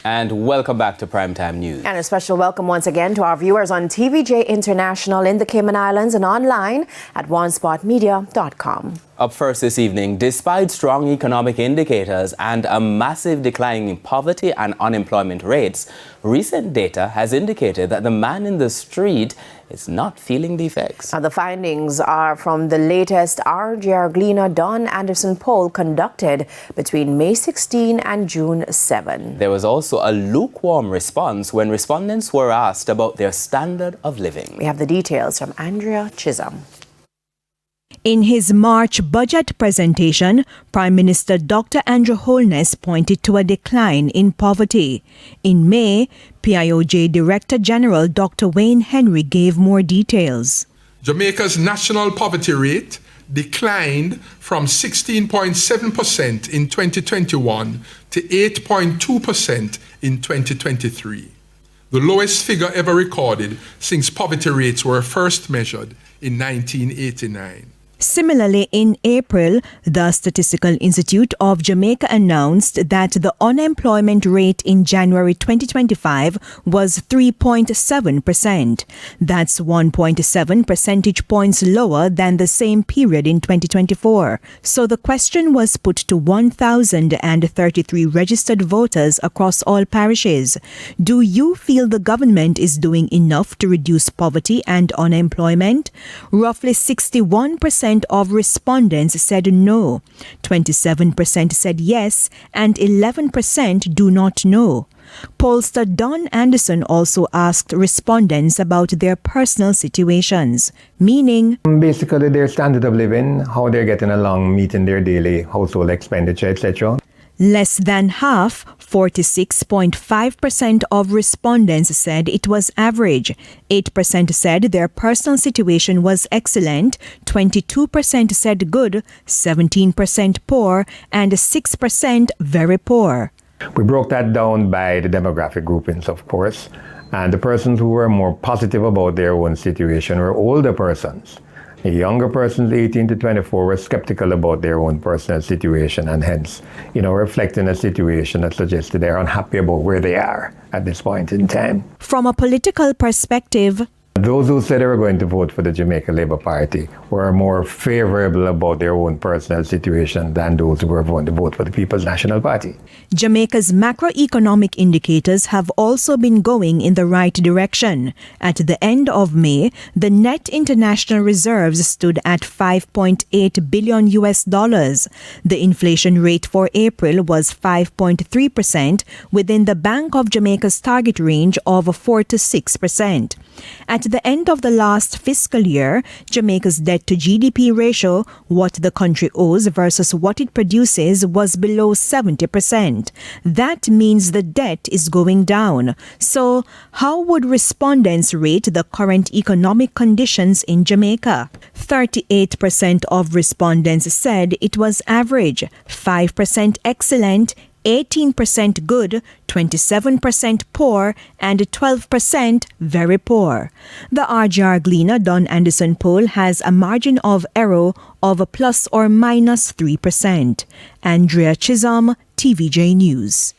And welcome back to Primetime News. And a special welcome once again to our viewers on TVJ International in the Cayman Islands and online at onespotmedia.com. Up first this evening, despite strong economic indicators and a massive decline in poverty and unemployment rates, recent data has indicated that the man in the street is not feeling the effects. Now, the findings are from the latest RJRGleaner Don Anderson poll conducted between May 16 and June 7. There was also a lukewarm response when respondents were asked about their standard of living. We have the details from Andrea Chisholm. In his March budget presentation, Prime Minister Dr. Andrew Holness pointed to a decline in poverty. In May, PIOJ Director General Dr. Wayne Henry gave more details. Jamaica's national poverty rate declined from 16.7% in 2021 to 8.2% in 2023, the lowest figure ever recorded since poverty rates were first measured in 1989. Similarly, in April, the Statistical Institute of Jamaica announced that the unemployment rate in January 2025 was 3.7%. That's 1.7 percentage points lower than the same period in 2024. So the question was put to 1,033 registered voters across all parishes. Do you feel the government is doing enough to reduce poverty and unemployment? Roughly 61% of respondents said no, 27% said yes, and 11% do not know. Pollster Don Anderson also asked respondents about their personal situations, meaning basically their standard of living, how they're getting along, meeting their daily household expenditure, etc. Less than half, 46.5% of respondents said it was average. 8% said their personal situation was excellent, 22% said good, 17% poor, and 6% very poor. We broke that down by the demographic groupings, of course, and the persons who were more positive about their own situation were older persons. The younger persons, 18 to 24, were skeptical about their own personal situation and hence, reflecting a situation that suggested they're unhappy about where they are at this point in time. From a political perspective, those who said they were going to vote for the Jamaica Labour Party were more favorable about their own personal situation than those who were going to vote for the People's National Party. Jamaica's macroeconomic indicators have also been going in the right direction. At the end of May, the net international reserves stood at $5.8 billion. The inflation rate for April was 5.3%, within the Bank of Jamaica's target range of 4 to 6%. At the end of the last fiscal year, Jamaica's debt to GDP ratio, what the country owes versus what it produces, was below 70%. That means the debt is going down. So, how would respondents rate the current economic conditions in Jamaica? 38% of respondents said it was average, 5% excellent, 18% good, 27% poor, and 12% very poor. The RJRGleaner Don Anderson poll has a margin of error of plus or minus 3%. Andrea Chisholm, TVJ News.